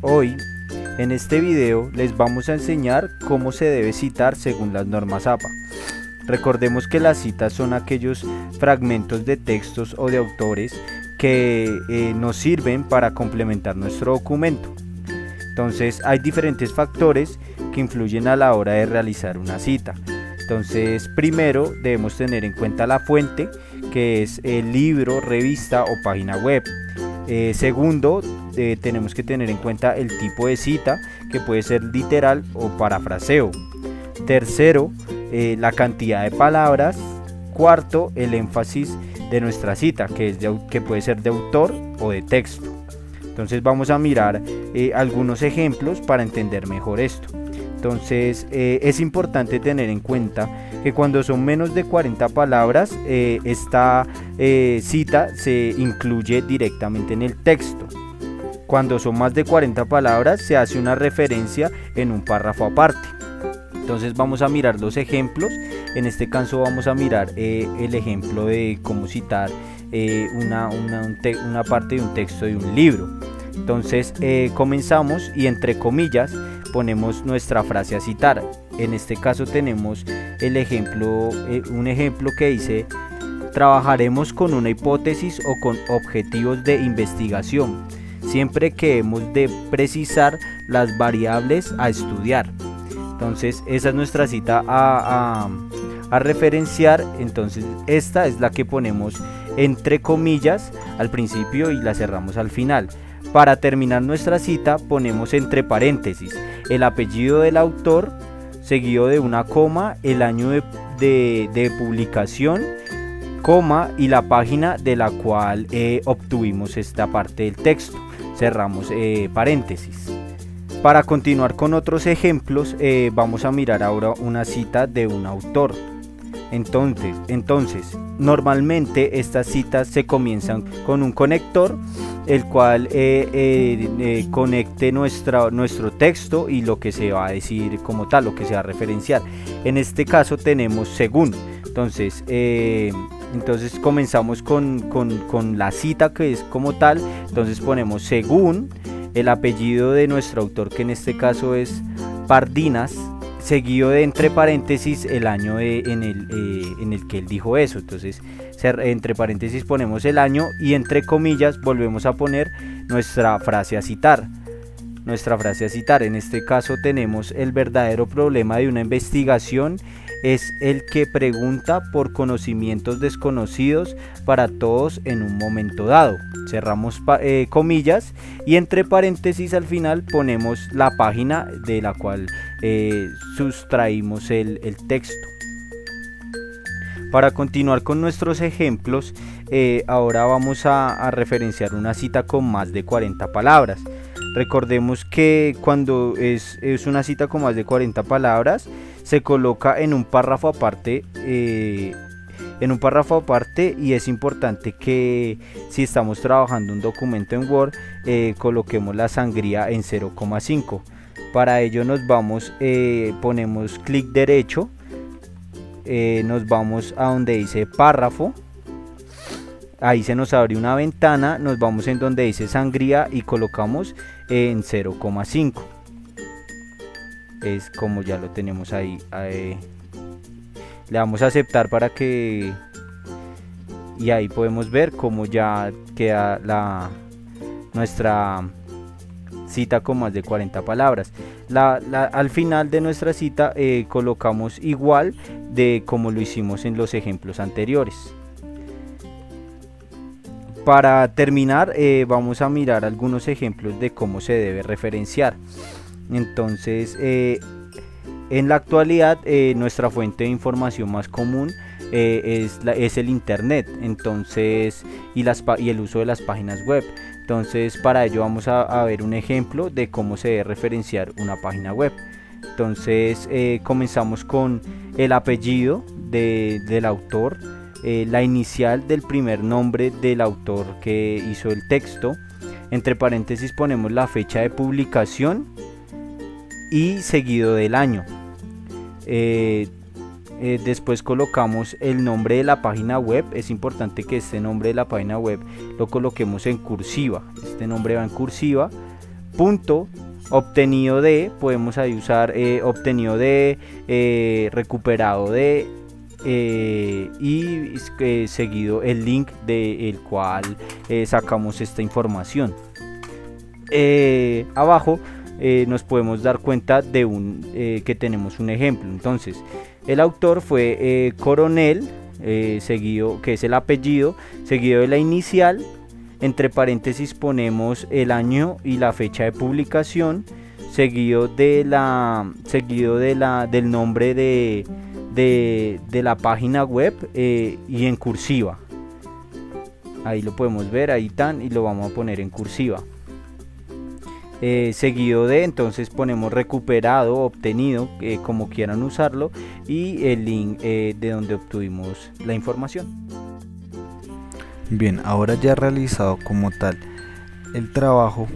Hoy, en este video, les vamos a enseñar cómo se debe citar según las normas APA. Recordemos que las citas son aquellos fragmentos de textos o de autores que nos sirven para complementar nuestro documento. Entonces, hay diferentes factores que influyen a la hora de realizar una cita. Entonces, primero debemos tener en cuenta la fuente, que es el libro, revista o página web. Segundo, tenemos que tener en cuenta el tipo de cita, que puede ser literal o parafraseo. Tercero, la cantidad de palabras. Cuarto, el énfasis de nuestra cita, que puede ser de autor o de texto. Entonces vamos a mirar algunos ejemplos para entender mejor esto. Entonces es importante tener en cuenta que cuando son menos de 40 palabras, esta cita se incluye directamente en el texto. Cuando son más de 40 palabras, se hace una referencia en un párrafo aparte. Entonces vamos a mirar los ejemplos. En este caso vamos a mirar el ejemplo de cómo citar una parte de un texto de un libro. Entonces comenzamos y entre comillas ponemos nuestra frase a citar. En este caso tenemos el ejemplo, un ejemplo que dice: trabajaremos con una hipótesis o con objetivos de investigación, siempre que hemos de precisar las variables a estudiar. Entonces esa es nuestra cita a referenciar. Entonces esta es la que ponemos entre comillas al principio y la cerramos al final. Para terminar nuestra cita ponemos entre paréntesis el apellido del autor, seguido de una coma, el año de publicación, coma y la página de la cual obtuvimos esta parte del texto. Cerramos paréntesis. Para continuar con otros ejemplos, vamos a mirar ahora una cita de un autor. Entonces, normalmente estas citas se comienzan con un conector, el cual conecte nuestro texto y lo que se va a decir como tal, lo que se va a referenciar. En este caso tenemos según. Entonces comenzamos con la cita, que es como tal. Entonces ponemos según el apellido de nuestro autor, que en este caso es Pardinas, seguido de entre paréntesis el año en el que él dijo eso. Entonces entre paréntesis ponemos el año y entre comillas volvemos a poner nuestra frase a citar. En este caso tenemos: el verdadero problema de una investigación es el que pregunta por conocimientos desconocidos para todos en un momento dado. Cerramos comillas y entre paréntesis al final ponemos la página de la cual sustraímos el texto. Para continuar con nuestros ejemplos, ahora vamos a referenciar una cita con más de 40 palabras. Recordemos que cuando es una cita con más de 40 palabras, se coloca en un párrafo aparte. Y es importante que si estamos trabajando un documento en Word, coloquemos la sangría en 0,5. Para ello nos vamos, ponemos clic derecho, nos vamos a donde dice párrafo. Ahí se nos abre una ventana, nos vamos en donde dice sangría y colocamos en 0,5. Es como ya lo tenemos ahí. Le damos a aceptar para que... Y ahí podemos ver cómo ya queda nuestra cita con más de 40 palabras. Al final de nuestra cita colocamos igual de como lo hicimos en los ejemplos anteriores. Para terminar, vamos a mirar algunos ejemplos de cómo se debe referenciar. Entonces, en la actualidad, nuestra fuente de información más común es el internet. Entonces, y el uso de las páginas web. Entonces, para ello vamos a ver un ejemplo de cómo se debe referenciar una página web. Entonces, comenzamos con el apellido del autor, la inicial del primer nombre del autor que hizo el texto. Entre paréntesis ponemos la fecha de publicación y seguido del año. Después colocamos el nombre de la página web. Es importante que este nombre de la página web lo coloquemos en cursiva. Este nombre va en cursiva punto, obtenido de, podemos ahí usar obtenido de, recuperado de, y seguido el link del cual sacamos esta información. Abajo nos podemos dar cuenta de que tenemos un ejemplo. Entonces el autor fue Coronel, seguido, que es el apellido, seguido de la inicial. Entre paréntesis ponemos el año y la fecha de publicación, seguido del nombre de la página web, y en cursiva. Ahí lo podemos ver, ahí tan, y lo vamos a poner en cursiva. Seguido de, entonces ponemos recuperado, obtenido, como quieran usarlo, y el link de donde obtuvimos la información. Bien, ahora ya realizado como tal el trabajo,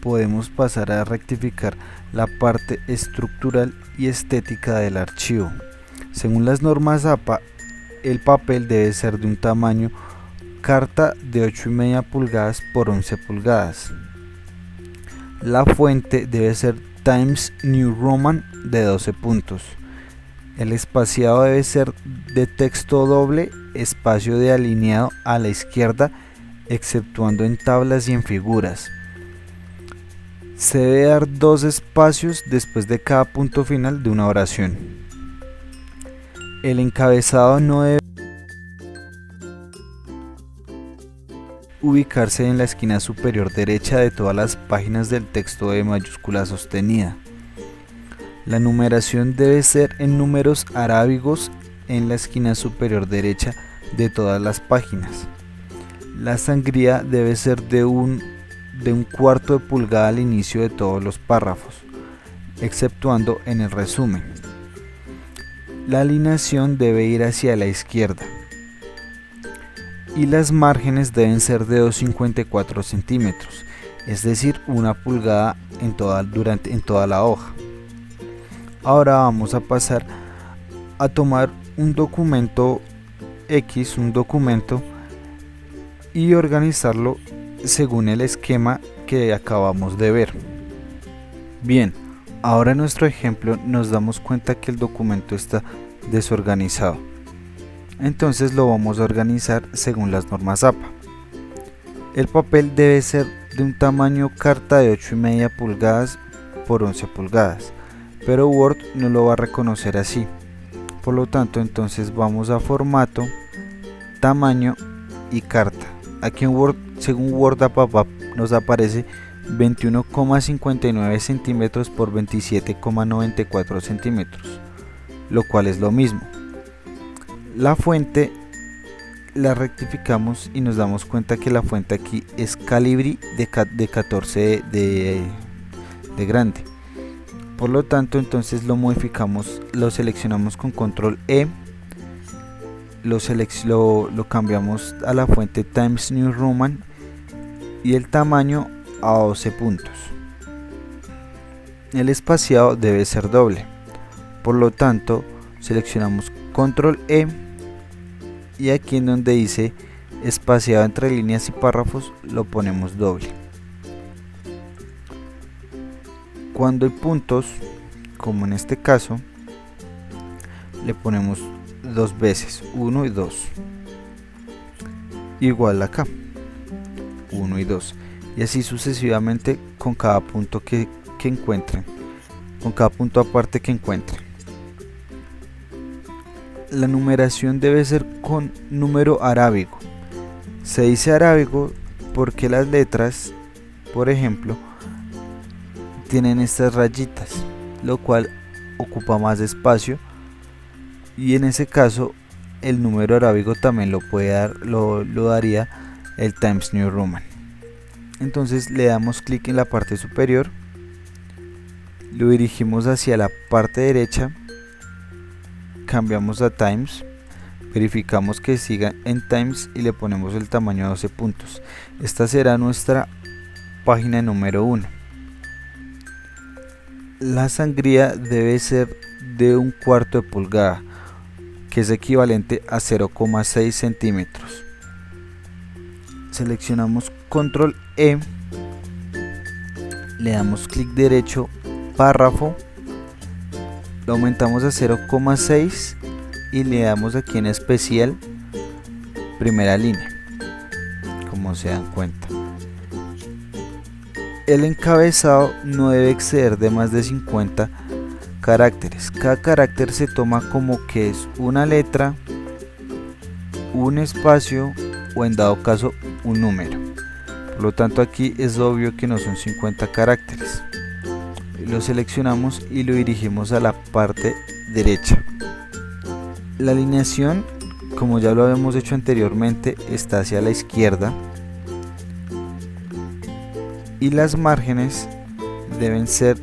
podemos pasar a rectificar la parte estructural y estética del archivo. Según las normas APA, el papel debe ser de un tamaño carta de 8,5 pulgadas por 11 pulgadas. La fuente debe ser Times New Roman de 12 puntos. El espaciado debe ser de texto doble, espacio de alineado a la izquierda, exceptuando en tablas y en figuras. Se debe dar 2 espacios después de cada punto final de una oración. El encabezado no debe ubicarse en la esquina superior derecha de todas las páginas del texto de mayúscula sostenida. La numeración debe ser en números arábigos en la esquina superior derecha de todas las páginas. La sangría debe ser de un cuarto de pulgada al inicio de todos los párrafos, exceptuando en el resumen. La alineación debe ir hacia la izquierda y las márgenes deben ser de 2,54 centímetros, es decir, 1 pulgada en toda la hoja. Ahora vamos a pasar a tomar un documento X, y organizarlo según el esquema que acabamos de ver. Bien, ahora en nuestro ejemplo nos damos cuenta que el documento está desorganizado. Entonces lo vamos a organizar según las normas APA. El papel debe ser de un tamaño carta de 8,5 pulgadas por 11 pulgadas, pero Word no lo va a reconocer así. Por lo tanto, entonces vamos a formato, tamaño y carta. Aquí en Word, según Word APA, nos aparece 21,59 centímetros por 27,94 centímetros, lo cual es lo mismo. La fuente la rectificamos y nos damos cuenta que la fuente aquí es Calibri de 14 de grande. Por lo tanto, entonces lo modificamos, lo seleccionamos con control E, lo cambiamos a la fuente Times New Roman y el tamaño a 12 puntos. El espaciado debe ser doble, por lo tanto seleccionamos control E y aquí en donde dice espaciado entre líneas y párrafos lo ponemos doble. Cuando hay puntos, como en este caso, le ponemos 2 veces, 1 y 2, igual acá, 1 y 2, y así sucesivamente con cada punto que encuentren, con cada punto aparte que encuentren. La numeración debe ser con número arábigo. Se dice arábigo porque las letras, por ejemplo, tienen estas rayitas, lo cual ocupa más espacio, y en ese caso el número arábigo también lo daría el Times New Roman. Entonces le damos clic en la parte superior, lo dirigimos hacia la parte derecha, cambiamos a Times, verificamos que siga en Times y le ponemos el tamaño a 12 puntos. Esta será nuestra página número 1. La sangría debe ser de un cuarto de pulgada, que es equivalente a 0,6 centímetros. Seleccionamos control E le damos clic derecho, párrafo, lo aumentamos a 0,6 y le damos aquí en especial primera línea, como se dan cuenta. El encabezado no debe exceder de más de 50 caracteres. Cada carácter se toma como que es una letra, un espacio o en dado caso un número. Por lo tanto aquí es obvio que no son 50 caracteres. Lo seleccionamos y lo dirigimos a la parte derecha. La alineación, como ya lo habíamos hecho anteriormente, está hacia la izquierda y las márgenes deben ser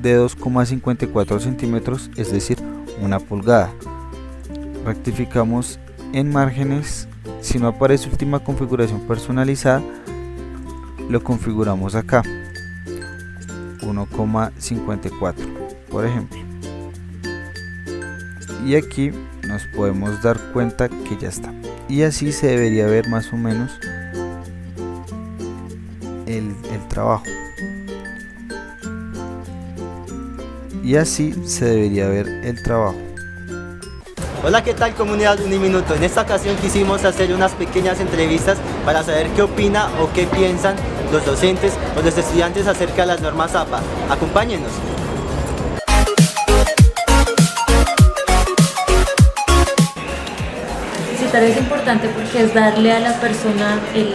de 2,54 centímetros, es decir, 1 pulgada. Rectificamos en márgenes. Si no aparece última configuración personalizada, lo configuramos acá, 1,54 por ejemplo, y aquí nos podemos dar cuenta que ya está, y así se debería ver más o menos el trabajo, y así se debería ver el trabajo. Hola, ¿qué tal comunidad Uniminuto? En esta ocasión quisimos hacer unas pequeñas entrevistas para saber qué opina o qué piensan los docentes o los estudiantes acerca de las normas APA. Acompáñenos. Citar es importante porque es darle a la persona el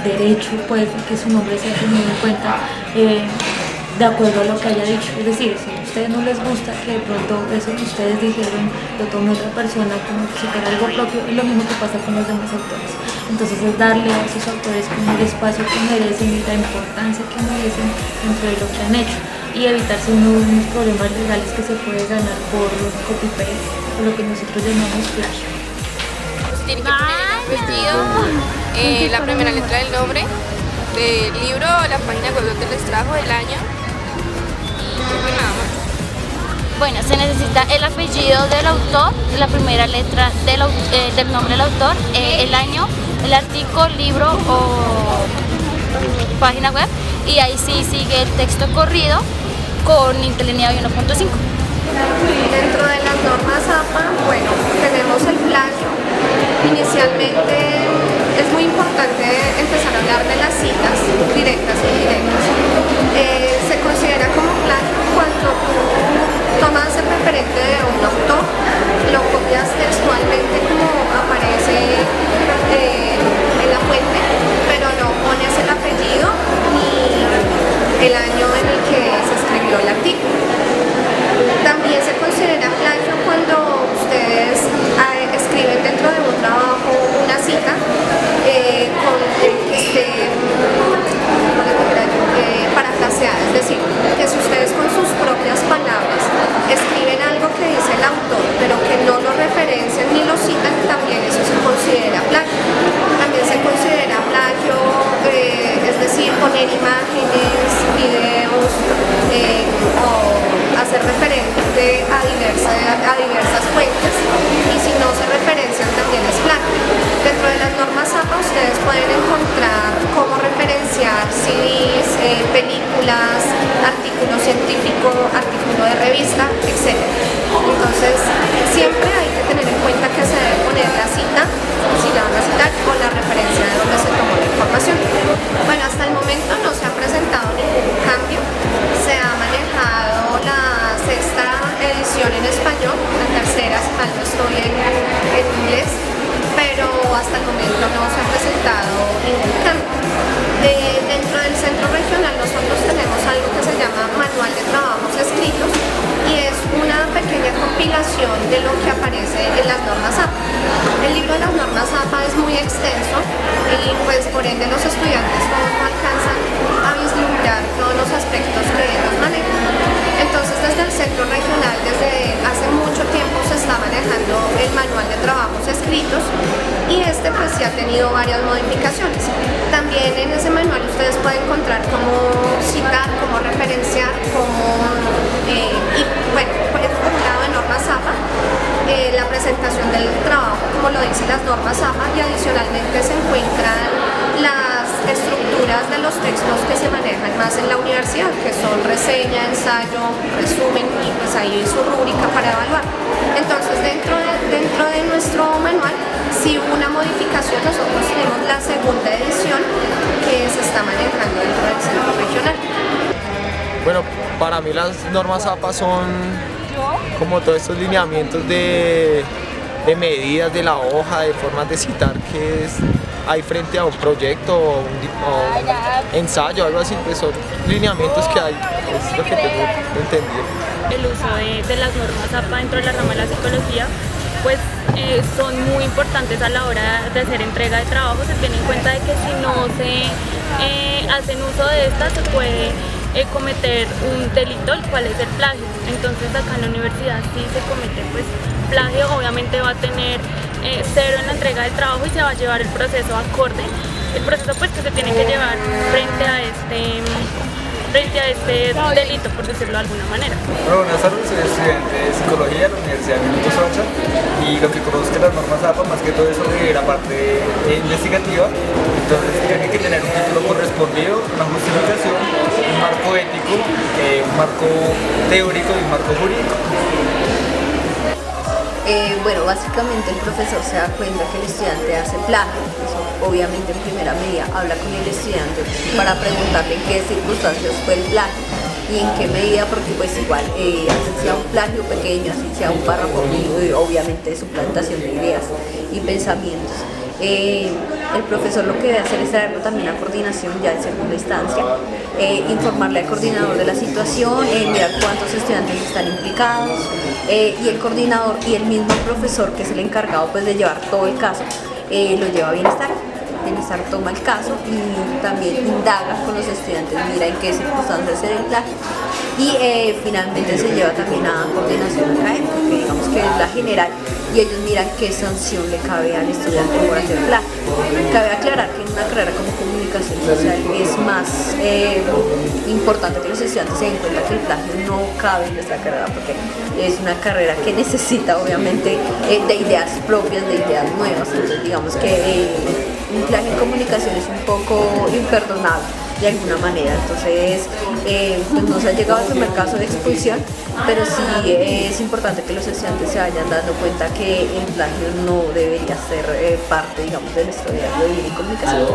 derecho, pues, que su nombre sea tenido en cuenta de acuerdo a lo que haya dicho. Es decir, si a ustedes no les gusta que de pronto eso que ustedes dijeron lo tome otra persona como si fuera algo propio, es lo mismo que pasa con los demás autores. Entonces es darle a esos autores como el espacio que merecen y la importancia que merecen dentro de lo que han hecho, y evitarse unos problemas legales que se puede ganar por los copy-paste o lo que nosotros llamamos plagio. Tiene que tener el apellido, la primera letra del nombre, del libro, la página web donde les trajo, el año, y creo que nada más. Bueno, se necesita el apellido del autor, la primera letra del nombre del autor, el año, el artículo, libro o página web, y ahí sí sigue el texto corrido con interlineado y 1.5. Dentro de las normas APA, bueno, tenemos el plagio. Inicialmente es muy importante empezar a hablar de las citas directas e indirectas. Se considera como plagio cuando tú tomas el referente de un autor, lo copias textualmente como aparece en la fuente, pero no pones el apellido ni el año en el que se escribió el artículo. También se considera plagio cuando ustedes escriben dentro de un trabajo una cita con parafraseada, es decir, que si ustedes con sus propias palabras escriben algo que dice el autor, pero que no lo referencian ni lo citan, también eso se considera plagio. También se considera plagio, es decir, poner imágenes, videos o hacer referente a diversas fuentes, y si no se referencian también es plagio. Dentro de las normas APA ustedes pueden encontrar cómo referenciar CDs, películas, artículos científicos, artículos de revista, etc. Entonces siempre hay que tener en cuenta que se debe poner la cita, si la van a citar, o la referencia de donde se tomó la información. Bueno, hasta el momento no se ha presentado ningún cambio. Se ha manejado la sexta edición en español, la tercera, si mal no estoy, en inglés, pero hasta el momento no se ha presentado ningún cambio. Dentro del centro regional nosotros tenemos algo que se llama Manual de Trabajos Escritos, y es una pequeña compilación de lo que aparece en las normas APA. El libro de las normas APA es muy extenso y pues por ende los estudiantes no alcanzan a vislumbrar todos los aspectos que ellos manejan. Entonces desde el centro regional, desde hace mucho tiempo se está manejando el Manual de Trabajos Escritos, y este pues sí ha tenido varias modificaciones. También en ese manual ustedes pueden encontrar cómo citar, cómo referenciar, y bueno, por un lado de normas APA, la presentación del trabajo, como lo dicen las normas APA, y adicionalmente se encuentran las estructuras de los textos que se manejan más en la universidad. universidad, que son reseña, ensayo, resumen y pues ahí su rúbrica para evaluar. Entonces dentro de nuestro manual, si hubo una modificación, nosotros tenemos la segunda edición que se está manejando dentro del centro regional. Bueno, para mí las normas APA son como todos estos lineamientos de medidas de la hoja, de formas de citar que hay frente a un proyecto o un ensayo, algo así, pues son lineamientos que hay, es lo que tengo entendido. El uso de las normas APA dentro de la rama de la psicología, pues son muy importantes a la hora de hacer entrega de trabajo. Se tiene en cuenta de que si no se hacen uso de estas se puede cometer un delito, el cual es el plagio. Entonces acá en la universidad si se comete pues plagio, obviamente va a tener 0 en la entrega del trabajo y se va a llevar el proceso acorde, el proceso pues que se tiene que llevar frente a este delito, por decirlo de alguna manera. Bueno, buenas tardes, soy estudiante de Psicología de la Universidad Minuto Socha y lo que conozco de las normas APA más que todo es sobre la parte investigativa. Entonces tiene que tener un título correspondido, una justificación, un marco ético, un marco teórico y un marco jurídico. Bueno, básicamente el profesor se da cuenta que el estudiante hace plagio. Eso obviamente en primera medida habla con el estudiante para preguntarle en qué circunstancias fue el plagio y en qué medida, porque pues igual así sea un plagio pequeño, así sea un párrafo, obviamente suplantación de ideas y pensamientos. El profesor lo que debe hacer es traerlo también a coordinación ya en segunda instancia, informarle al coordinador de la situación, mirar cuántos estudiantes están implicados, y el coordinador y el mismo profesor, que es el encargado pues de llevar todo el caso, lo lleva a Bienestar. Bienestar toma el caso y también indaga con los estudiantes, mira en qué circunstancias se da el plagio, y finalmente se lleva también a coordinación académica, que digamos que es la general, y ellos miran qué sanción le cabe al estudiante por hacer plagio. Cabe aclarar que en una carrera como comunicación social es más importante que los estudiantes se den cuenta que el plagio no cabe en nuestra carrera, porque es una carrera que necesita obviamente de ideas propias, de ideas nuevas. Entonces digamos que un plagio en comunicación es un poco imperdonable de alguna manera. Entonces pues no se ha llegado al primer caso de expulsión, pero sí es importante que los estudiantes se vayan dando cuenta que el plagio no debería ser parte, digamos, de nuestro día de vivir en comunicación.